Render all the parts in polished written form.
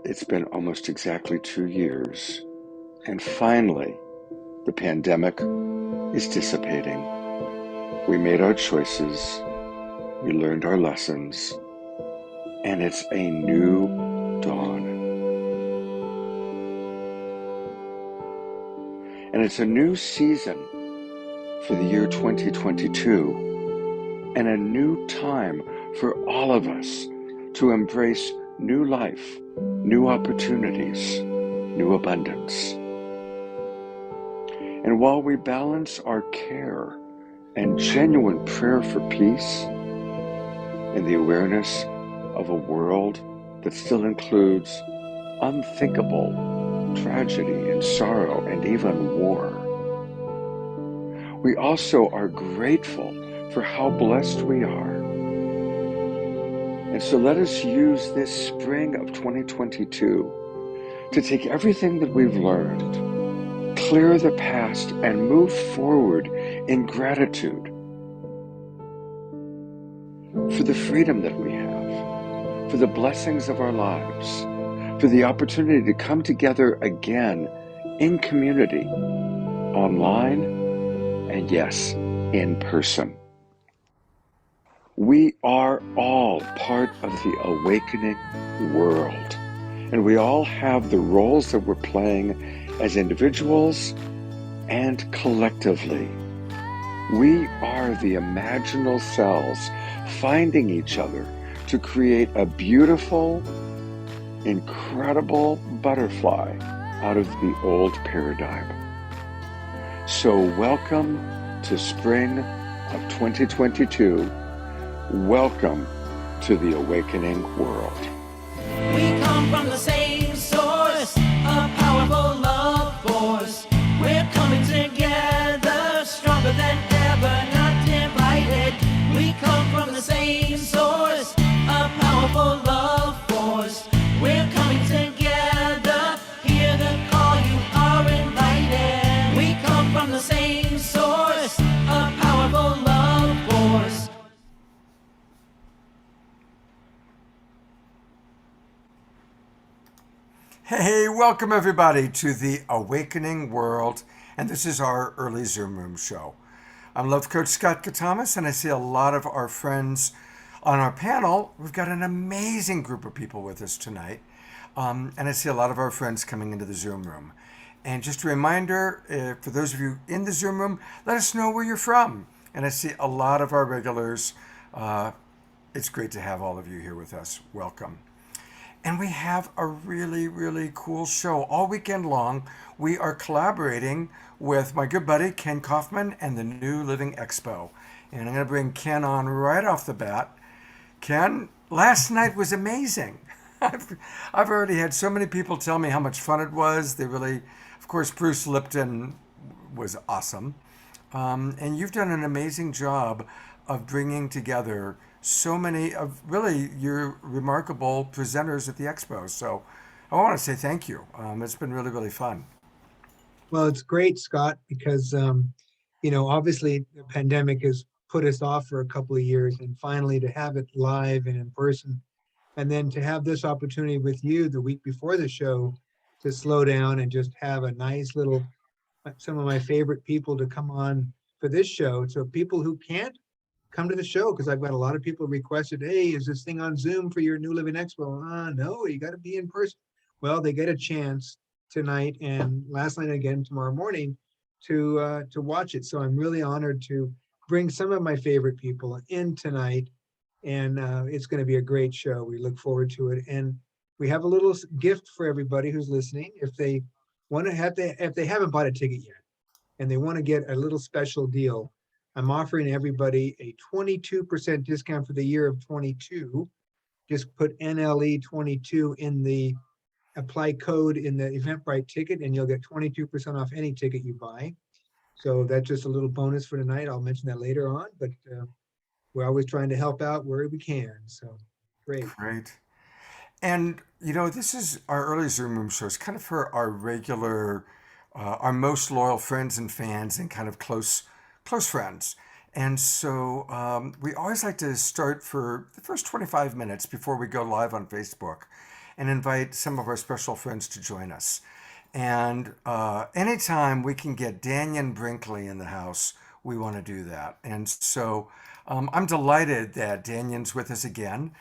It's been almost exactly 2 years, and finally, the pandemic is dissipating. We made our choices, we learned our lessons, and it's a new dawn. And it's a new season for the year 2022, and a new time for all of us to embrace new life, new opportunities, new abundance. And while we balance our care and genuine prayer for peace and the awareness of a world that still includes unthinkable tragedy and sorrow and even war, we also are grateful for how blessed we are. And so let us use this spring of 2022 to take everything that we've learned, clear the past, and move forward in gratitude for the freedom that we have, for the blessings of our lives, for the opportunity to come together again in community, online, and yes, in person. We are all part of the awakening world, and we all have the roles that we're playing as individuals and collectively. We are the imaginal cells finding each other to create a beautiful, incredible butterfly out of the old paradigm. So welcome to spring of 2022. Welcome to the awakening world. We come from the same source, a powerful love force. We're coming together, stronger than ever, not divided. We come from the same source, a powerful love force. We're coming together, hear the call, you are invited. We come from the same source, a powerful love force. Hey, welcome everybody to the Awakening World, and this is our early Zoom Room show. I'm Love Coach Scott Catamas, and I see a lot of our friends on our panel. We've got an amazing group of people with us tonight, and I see a lot of our friends coming into the Zoom Room. And just a reminder, for those of you in the Zoom Room, let us know where you're from. And I see a lot of our regulars. It's great to have all of you here with us. Welcome. And we have a really, really cool show. All weekend long, we are collaborating with my good buddy, Ken Kaufman, and the new Living Expo. And I'm going to bring Ken on right off the bat. Ken, last night was amazing. I've already had so many people tell me how much fun it was. They really, of course, Bruce Lipton was awesome. And you've done an amazing job of bringing together so many of really your remarkable presenters at the expo. So I want to say thank you. It's been really, really fun. Well, it's great, Scott, because, obviously the pandemic has put us off for a couple of years, and finally to have it live and in person, and then to have this opportunity with you the week before the show to slow down and just have a nice little, some of my favorite people to come on for this show. So people who can't come to the show, because I've got a lot of people requested, hey, is this thing on Zoom for your new Living Expo? No, you got to be in person. Well, they get a chance tonight and last night again tomorrow morning to watch it. So I'm really honored to bring some of my favorite people in tonight, and it's going to be a great show. We look forward to it, and we have a little gift for everybody who's listening. If they want to have, if they haven't bought a ticket yet, and they want to get a little special deal, I'm offering everybody a 22% discount for the year of 22. Just put NLE 22 in the apply code in the Eventbrite ticket, and you'll get 22% off any ticket you buy. So that's just a little bonus for tonight. I'll mention that later on, but we're always trying to help out where we can. So great. Great. And, this is our early Zoom Room shows, kind of for our regular, our most loyal friends and fans and kind of close friends. And so we always like to start for the first 25 minutes before we go live on Facebook and invite some of our special friends to join us. And anytime we can get Dannion Brinkley in the house, we want to do that. And so I'm delighted that Dannion's with us again.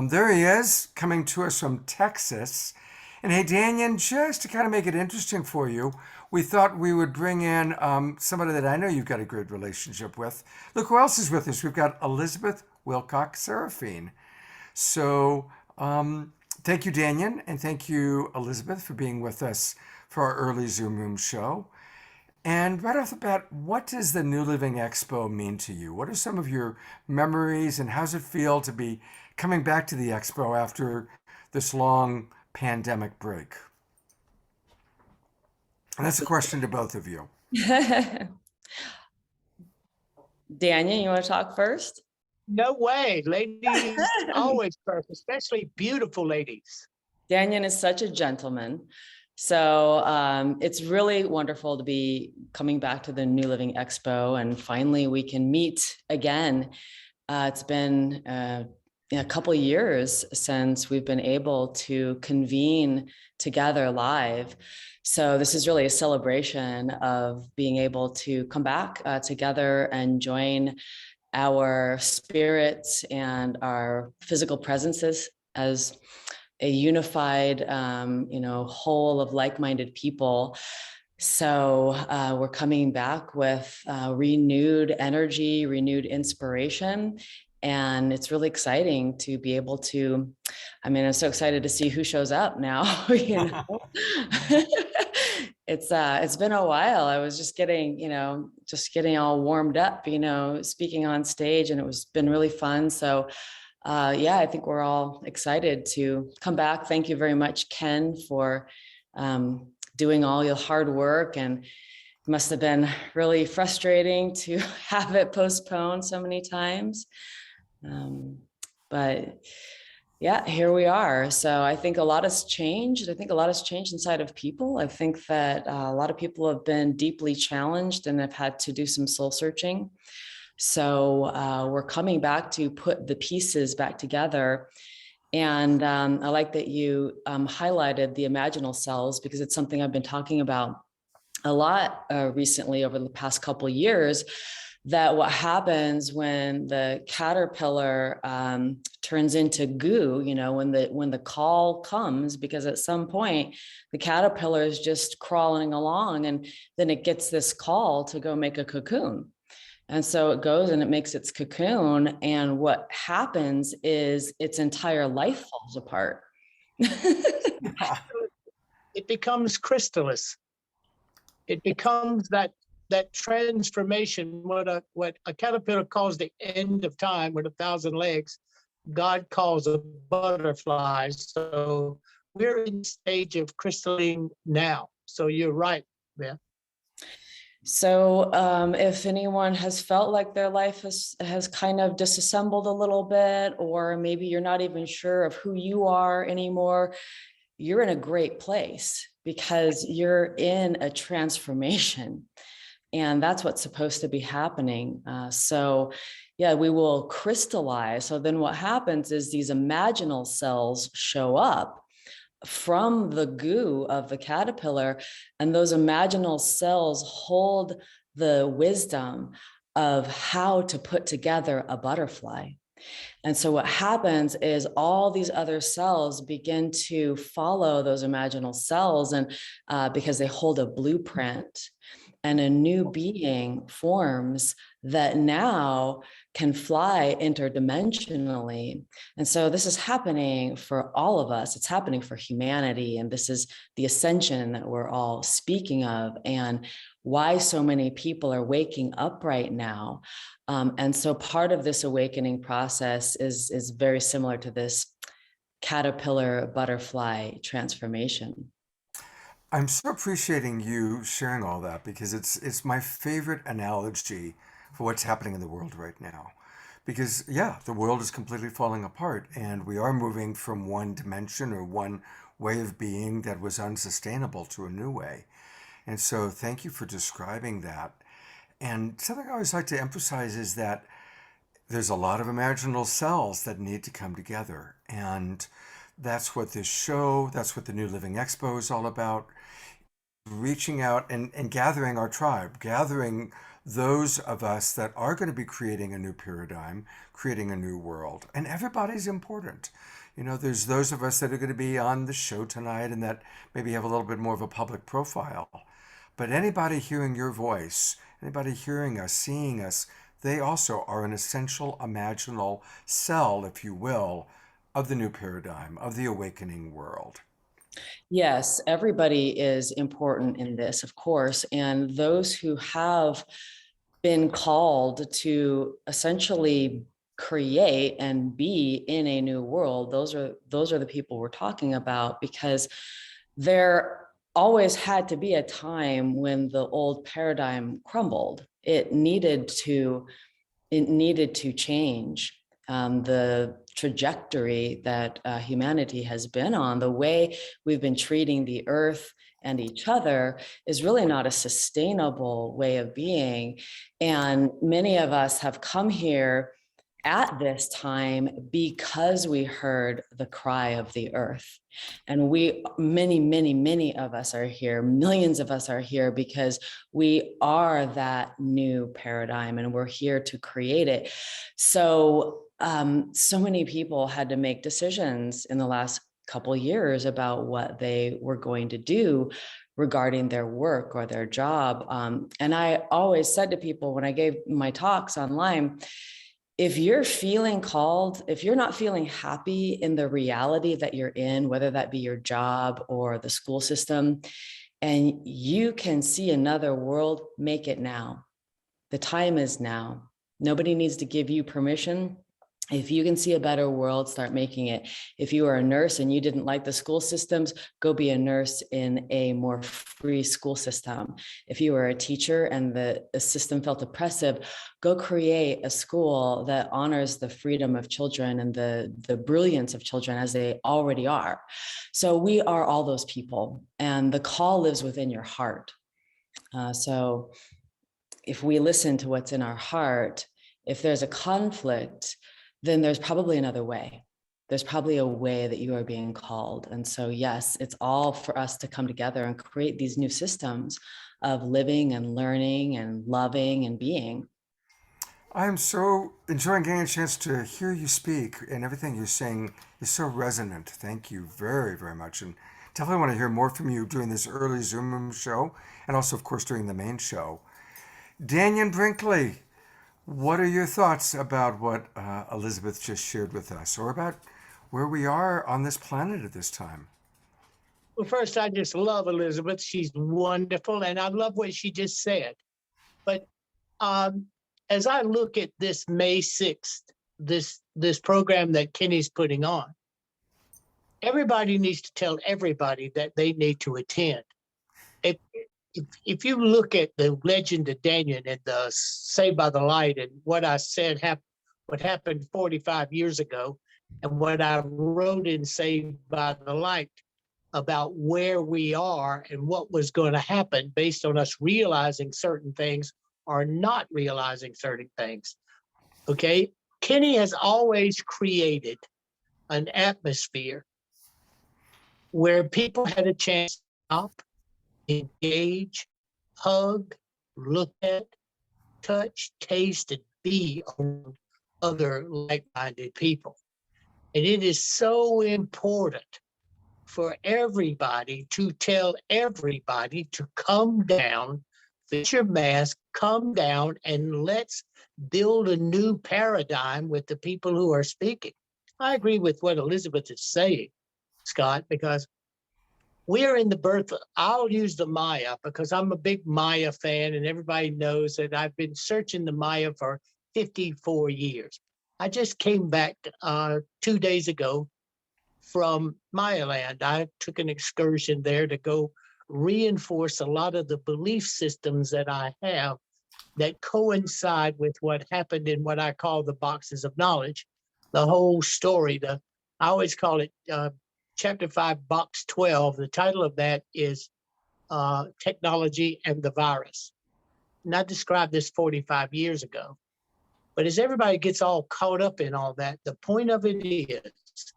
There he is, coming to us from Texas. And hey, Dannion, just to kind of make it interesting for you, we thought we would bring in somebody that I know you've got a great relationship with. Look who else is with us. We've got Elizabeth Wilcock Seraphine. So thank you, Dannion, and thank you, Elizabeth, for being with us for our early Zoom Room show. And right off the bat, what does the New Living Expo mean to you? What are some of your memories, and how does it feel to be coming back to the Expo after this long pandemic break? And that's a question to both of you. Dannion, you want to talk first? No way. Ladies always first, especially beautiful ladies. Dannion is such a gentleman. So it's really wonderful to be coming back to the New Living Expo, and finally we can meet again. It's been a couple of years since we've been able to convene together live. So this is really a celebration of being able to come back together and join our spirits and our physical presences as a unified, whole of like-minded people. So we're coming back with renewed energy, renewed inspiration. And it's really exciting to be able to, I'm so excited to see who shows up now, It's been a while. I was just getting all warmed up, speaking on stage, and been really fun. So I think we're all excited to come back. Thank you very much, Ken, for doing all your hard work, and it must have been really frustrating to have it postponed so many times. But yeah, here we are. So I think a lot has changed. I think a lot has changed inside of people. I think that a lot of people have been deeply challenged and have had to do some soul searching. So we're coming back to put the pieces back together. And I like that you highlighted the imaginal cells, because it's something I've been talking about a lot recently over the past couple of years, that what happens when the caterpillar turns into goo, when the call comes, because at some point the caterpillar is just crawling along, and then it gets this call to go make a cocoon. And so it goes and it makes its cocoon. And what happens is its entire life falls apart. It becomes crystallis. It becomes that transformation, what a caterpillar calls the end of time with 1,000 legs, God calls a butterfly. So we're in the stage of crystalline now. So you're right, Beth. So if anyone has felt like their life has kind of disassembled a little bit, or maybe you're not even sure of who you are anymore, you're in a great place, because you're in a transformation. And that's what's supposed to be happening. We will crystallize. So then what happens is these imaginal cells show up from the goo of the caterpillar, and those imaginal cells hold the wisdom of how to put together a butterfly. And so what happens is all these other cells begin to follow those imaginal cells, and because they hold a blueprint, and a new being forms that now can fly interdimensionally. And so this is happening for all of us. It's happening for humanity. And this is the ascension that we're all speaking of, and why so many people are waking up right now. And so part of this awakening process is very similar to this caterpillar butterfly transformation. I'm so appreciating you sharing all that, because it's my favorite analogy for what's happening in the world right now. Because the world is completely falling apart, and we are moving from one dimension or one way of being that was unsustainable to a new way. And so thank you for describing that. And something I always like to emphasize is that there's a lot of imaginal cells that need to come together. And That's what this show, that's what the new Living Expo is all about. Reaching out and gathering our tribe, gathering those of us that are going to be creating a new paradigm, creating a new world. And everybody's important. You know, there's those of us that are going to be on the show tonight and that maybe have a little bit more of a public profile. But anybody hearing your voice, anybody hearing us, seeing us, they also are an essential imaginal cell, if you will, of the new paradigm, of the awakening world. Yes, everybody is important in this, of course, and those who have been called to essentially create and be in a new world, those are the people we're talking about, because there always had to be a time when the old paradigm crumbled. It needed to change. The trajectory that humanity has been on, the way we've been treating the earth and each other, is really not a sustainable way of being. And many of us have come here at this time because we heard the cry of the earth. And many of us are here, millions of us are here because we are that new paradigm and we're here to create it. So, so many people had to make decisions in the last couple of years about what they were going to do regarding their work or their job. And I always said to people when I gave my talks online, if you're feeling called, if you're not feeling happy in the reality that you're in, whether that be your job or the school system, and you can see another world, make it now. The time is now. Nobody needs to give you permission. If you can see a better world, start making it. If you are a nurse and you didn't like the school systems, go be a nurse in a more free school system. If you were a teacher and the system felt oppressive, go create a school that honors the freedom of children and the brilliance of children as they already are. So we are all those people, and the call lives within your heart. So if we listen to what's in our heart, if there's a conflict, then there's probably another way. There's probably a way that you are being called. And so, yes, it's all for us to come together and create these new systems of living and learning and loving and being. I'm so enjoying getting a chance to hear you speak, and everything you're saying is so resonant. Thank you very, very much. And definitely want to hear more from you during this early Zoom Room show, and also, of course, during the main show. Dannion Brinkley, what are your thoughts about what Elizabeth just shared with us, or about where we are on this planet at this time? Well, first, I just love Elizabeth. She's wonderful, and I love what she just said. But as I look at this May 6th, this program that Kenny's putting on, everybody needs to tell everybody that they need to attend. If you look at the legend of Dannion and the Saved by the Light and what I said, what happened 45 years ago, and what I wrote in Saved by the Light about where we are and what was going to happen based on us realizing certain things or not realizing certain things. Okay. Kenny has always created an atmosphere where people had a chance to stop, engage, hug, look at, touch, taste, and be on other like-minded people. And it is so important for everybody to tell everybody to come down, fit your mask, come down, and let's build a new paradigm with the people who are speaking. I agree with what Elizabeth is saying, Scott, because we are in the birth. I'll use the Maya because I'm a big Maya fan, and everybody knows that I've been searching the Maya for 54 years. I just came back 2 days ago from Mayaland. I took an excursion there to go reinforce a lot of the belief systems that I have that coincide with what happened in what I call the boxes of knowledge. The whole story, I always call it Chapter 5, Box 12, the title of that is Technology and the Virus. And I described this 45 years ago. But as everybody gets all caught up in all that, the point of it is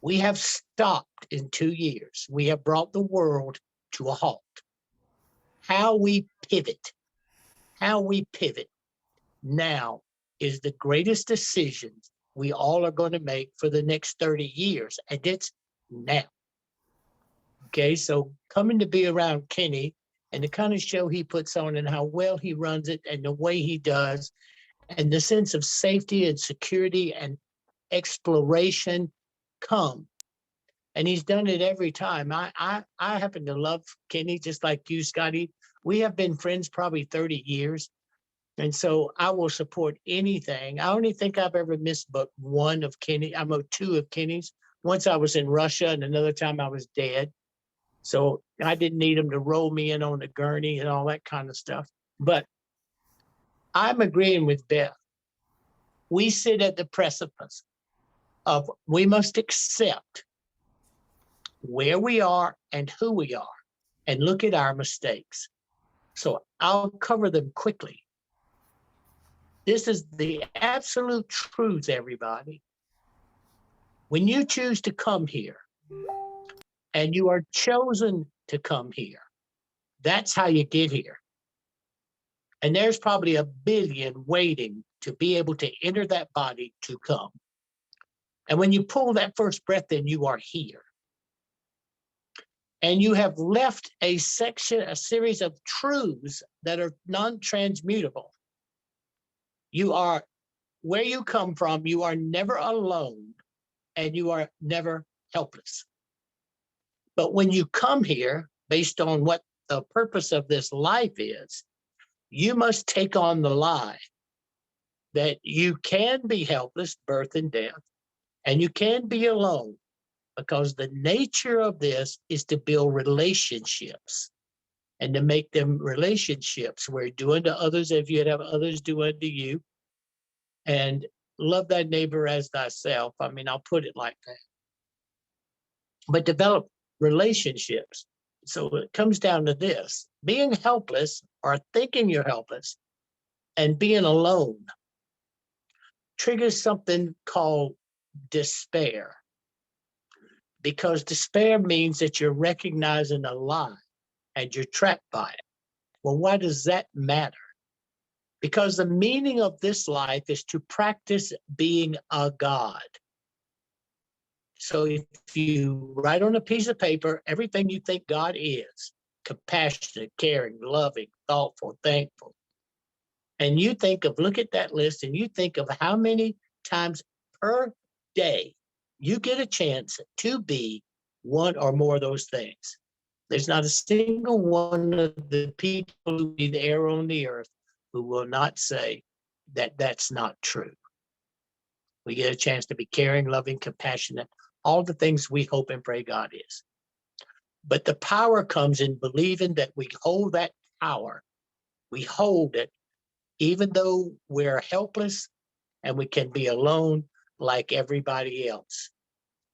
We have stopped in 2 years. We have brought the world to a halt. How we pivot now is the greatest decision we all are going to make for the next 30 years. And it's now. Okay, so coming to be around Kenny and the kind of show he puts on and how well he runs it and the way he does, and the sense of safety and security and exploration come. And he's done it every time. I happen to love Kenny just like you, Scotty. We have been friends probably 30 years. And so I will support anything. I only think I've ever missed but one of Kenny. I'm a two of Kenny's. Once I was in Russia and another time I was dead. So I didn't need him to roll me in on the gurney and all that kind of stuff. But I'm agreeing with Beth. We sit at the precipice of we must accept where we are and who we are and look at our mistakes. So I'll cover them quickly. This is the absolute truth, everybody. When you choose to come here and you are chosen to come here, that's how you get here. And there's probably a billion waiting to be able to enter that body to come. And when you pull that first breath in, you are here. And you have left a series of truths that are non-transmutable. You are where you come from, you are never alone, and you are never helpless. But when you come here, based on what the purpose of this life is, you must take on the lie that you can be helpless, birth and death, and you can be alone, because the nature of this is to build relationships and to make them relationships where do unto others if you'd have others do unto you, and love thy neighbor as thyself. I mean, I'll put it like that. But develop relationships. So it comes down to this: being helpless or thinking you're helpless and being alone triggers something called despair. Because despair means that you're recognizing a lie and you're trapped by it. Well, why does that matter? Because the meaning of this life is to practice being a God. So if you write on a piece of paper everything you think God is, compassionate, caring, loving, thoughtful, thankful, and you think of, look at that list, and you think of how many times per day you get a chance to be one or more of those things. There's not a single one of the people who breathe air on the earth who will not say that that's not true. We get a chance to be caring, loving, compassionate, all the things we hope and pray God is. But the power comes in believing that we hold that power. We hold it even though we're helpless and we can be alone like everybody else.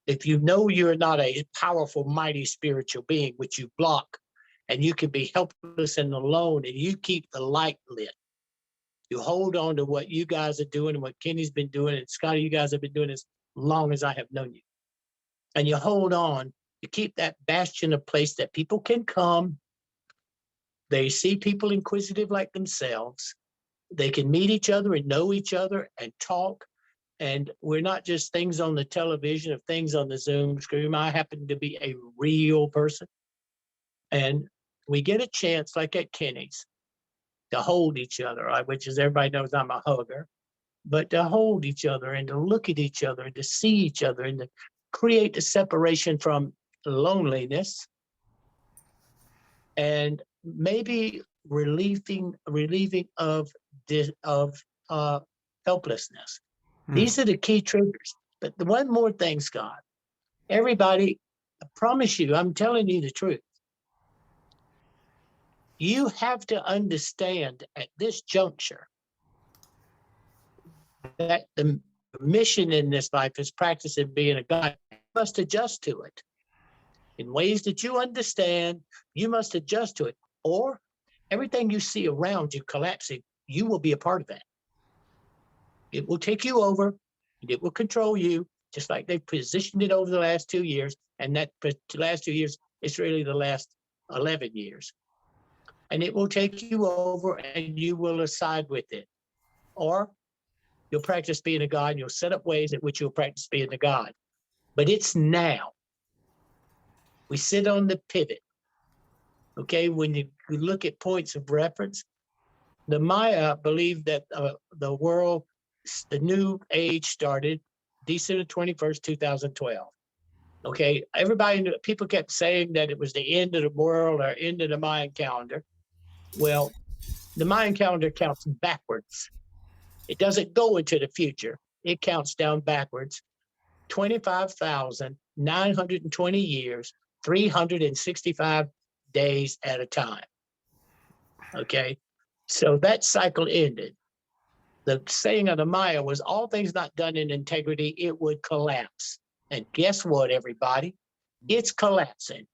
If you know you're not a powerful, mighty spiritual being, which you block, and you can be helpless and alone, and you keep the light lit. You hold on to what you guys are doing and what Kenny's been doing, and Scotty, you guys have been doing as long as I have known you. And you hold on, you keep that bastion of place that people can come. They see people inquisitive like themselves. They can meet each other and know each other and talk. And we're not just things on the television or things on the Zoom screen. I happen to be a real person. And we get a chance, like at Kenny's, to hold each other, which is, everybody knows I'm a hugger, but to hold each other and to look at each other and to see each other and to create the separation from loneliness and maybe relieving of helplessness. These are the key triggers. But the one more thing, Scott, everybody, I promise you, I'm telling you the truth. You have to understand at this juncture that the mission in this life is practicing being a God. You must adjust to it in ways that you understand. You must adjust to it, or everything you see around you collapsing, you will be a part of that. It will take you over, and it will control you just like they've positioned it over the last 2 years. And that last 2 years is really the last 11 years. And it will take you over and you will side with it. Or you'll practice being a God and you'll set up ways in which you'll practice being a God. But it's now. We sit on the pivot. Okay, when you look at points of reference, the Maya believed that the world, the new age started December 21st, 2012. Okay, people kept saying that it was the end of the world or end of the Mayan calendar. Well, the Mayan calendar counts backwards. It doesn't go into the future. It counts down backwards. 25,920 years, 365 days at a time. Okay, so that cycle ended. The saying of the Maya was, all things not done in integrity, it would collapse. And guess what, everybody? It's collapsing.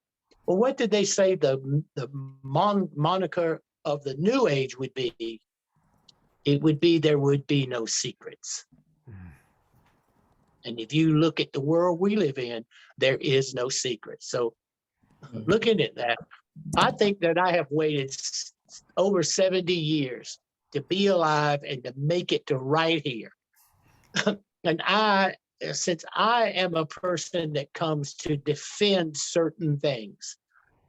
Well, what did they say the moniker of the new age would be? It would be, there would be no secrets. And if you look at the world we live in, there is no secret. So looking at that, I think that I have waited over 70 years to be alive and to make it to right here. And since I am a person that comes to defend certain things,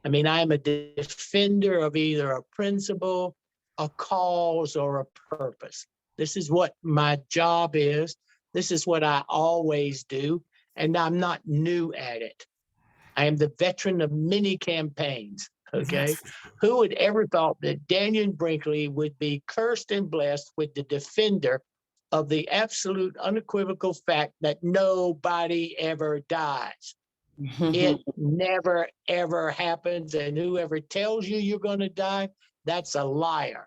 I mean, I'm a defender of either a principle, a cause, or a purpose. This is what my job is. This is what I always do, and I'm not new at it. I am the veteran of many campaigns, okay? Who would ever thought that Dannion Brinkley would be cursed and blessed with the defender of the absolute unequivocal fact that nobody ever dies? It never, ever happens, and whoever tells you you're going to die, that's a liar.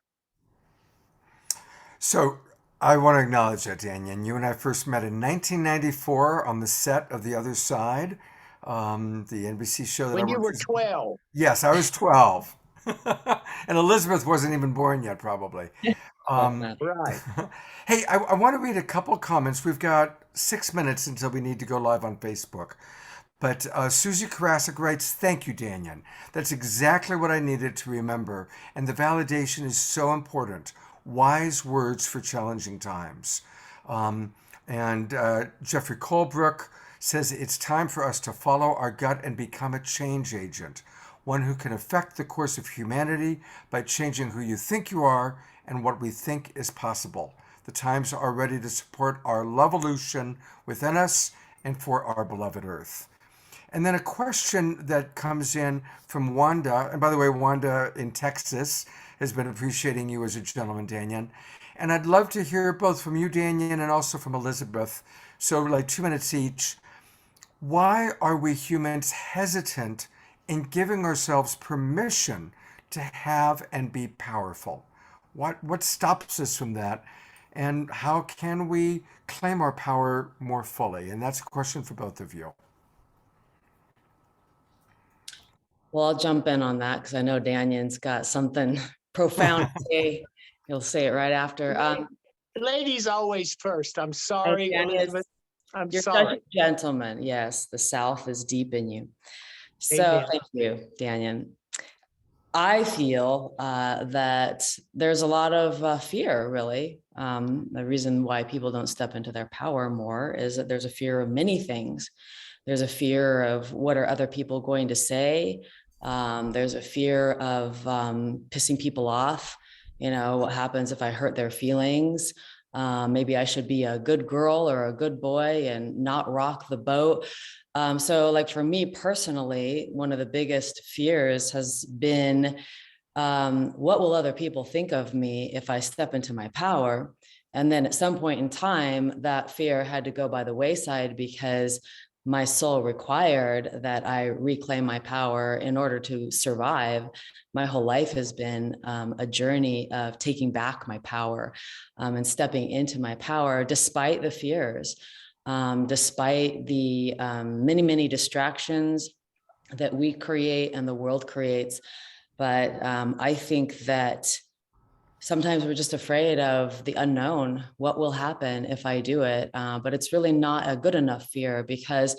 So I want to acknowledge that, Dannion. You and I first met in 1994 on the set of The Other Side, the NBC show. When you were 12. Yes, I was 12. And Elizabeth wasn't even born yet, probably. Right. Hey, I want to read a couple comments. We've got 6 minutes until we need to go live on Facebook. But Susie Karasik writes, thank you, Dannion. That's exactly what I needed to remember. And the validation is so important. Wise words for challenging times. And Jeffrey Colebrook says it's time for us to follow our gut and become a change agent, one who can affect the course of humanity by changing who you think you are and what we think is possible. The times are ready to support our lovevolution within us and for our beloved Earth. And then a question that comes in from Wanda, and by the way, Wanda in Texas has been appreciating you as a gentleman, Dannion. And I'd love to hear both from you, Dannion, and also from Elizabeth. So like 2 minutes each. Why are we humans hesitant in giving ourselves permission to have and be powerful? What stops us from that? And how can we claim our power more fully? And that's a question for both of you. Well, I'll jump in on that because I know Dannion's got something profound to say. He'll say it right after. Ladies always first. I'm sorry, Elizabeth. You're sorry. such a gentleman. Yes, the South is deep in you. So Amen. thank you, Dannion. I feel that there's a lot of fear, really. The reason why people don't step into their power more is that there's a fear of many things. There's a fear of what are other people going to say. There's a fear of pissing people off. You know, what happens if I hurt their feelings? Maybe I should be a good girl or a good boy and not rock the boat. So like for me personally, one of the biggest fears has been, what will other people think of me if I step into my power? And then at some point in time, that fear had to go by the wayside because my soul required that I reclaim my power in order to survive. My whole life has been a journey of taking back my power and stepping into my power despite the fears, despite the many, many distractions that we create and the world creates. But I think that sometimes we're just afraid of the unknown. What will happen if I do it? But it's really not a good enough fear, because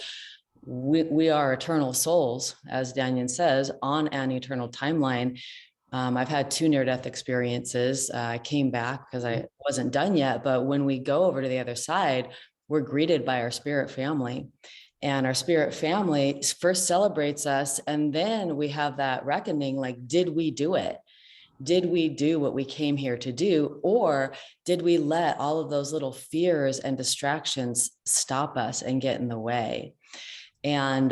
we are eternal souls, as Dannion says, on an eternal timeline. I've had 2 near-death experiences. I came back because I wasn't done yet. But when we go over to the other side, we're greeted by our spirit family. And our spirit family first celebrates us. And then we have that reckoning, like, did we do it? Did we do what we came here to do? Or did we let all of those little fears and distractions stop us and get in the way? And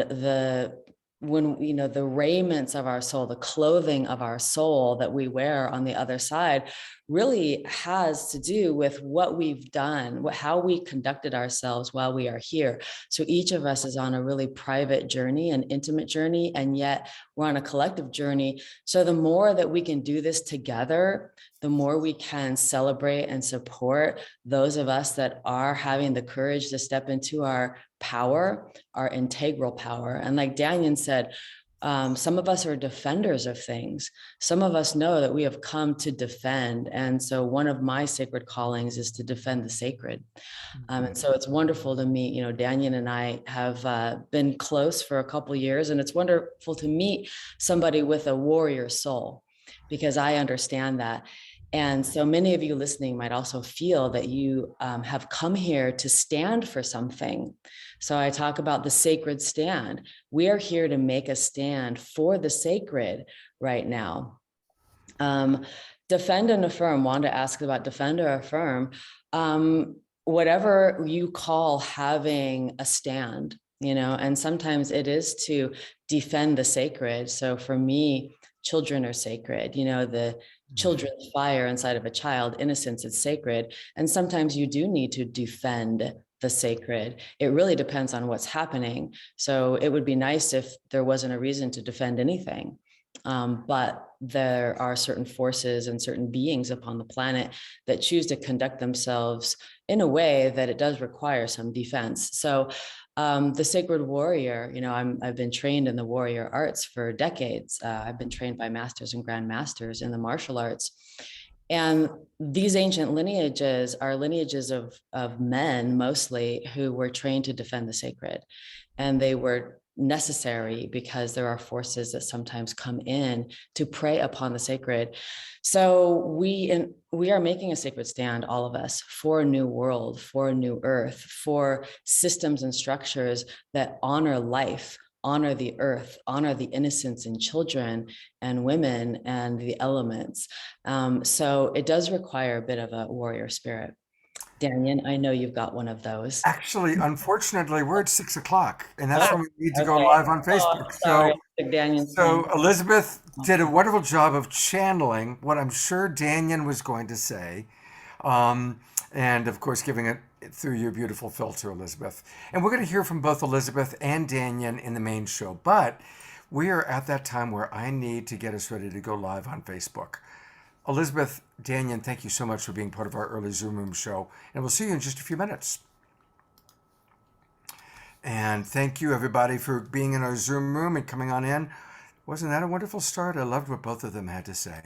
when, you know, the raiments of our soul, the clothing of our soul that we wear on the other side really has to do with what we've done, how we conducted ourselves while we are here. So each of us is on a really private journey, an intimate journey, and yet we're on a collective journey. So the more that we can do this together, the more we can celebrate and support those of us that are having the courage to step into our power, our integral power. And like Dannion said, some of us are defenders of things. Some of us know that we have come to defend. And so one of my sacred callings is to defend the sacred. And so it's wonderful to meet, you know, Dannion and I have been close for a couple of years, and it's wonderful to meet somebody with a warrior soul, because I understand that. And so many of you listening might also feel that you have come here to stand for something. So I talk about the sacred stand. We are here to make a stand for the sacred right now. Defend and affirm. Wanda asked about defend or affirm. Whatever you call having a stand, you know, and sometimes it is to defend the sacred. So for me, children are sacred, you know, the children's fire inside of a child, innocence is sacred. And sometimes you do need to defend the sacred. It really depends on what's happening. So it would be nice if there wasn't a reason to defend anything. But there are certain forces and certain beings upon the planet that choose to conduct themselves in a way that it does require some defense. So the sacred warrior, you know, I've been trained in the warrior arts for decades. I've been trained by masters and grandmasters in the martial arts. And these ancient lineages are lineages of men mostly who were trained to defend the sacred. And they were necessary because there are forces that sometimes come in to prey upon the sacred. So we are making a sacred stand, all of us, for a new world, for a new earth, for systems and structures that honor life, honor the earth, honor the innocence in children and women and the elements. So it does require a bit of a warrior spirit. Dannion, I know you've got one of those. Actually, unfortunately, we're at 6 o'clock, and that's when we need to go Okay. live on Oh, Facebook. sorry, Dannion. So Elizabeth did a wonderful job of channeling what I'm sure Dannion was going to say, and of course giving it through your beautiful filter, Elizabeth. And we're going to hear from both Elizabeth and Dannion in the main show, but we are at that time where I need to get us ready to go live on Facebook. Elizabeth, Dannion, thank you so much for being part of our early Zoom Room show, and we'll see you in just a few minutes. And thank you, everybody, for being in our Zoom room and coming on in. Wasn't that a wonderful start? I loved what both of them had to say.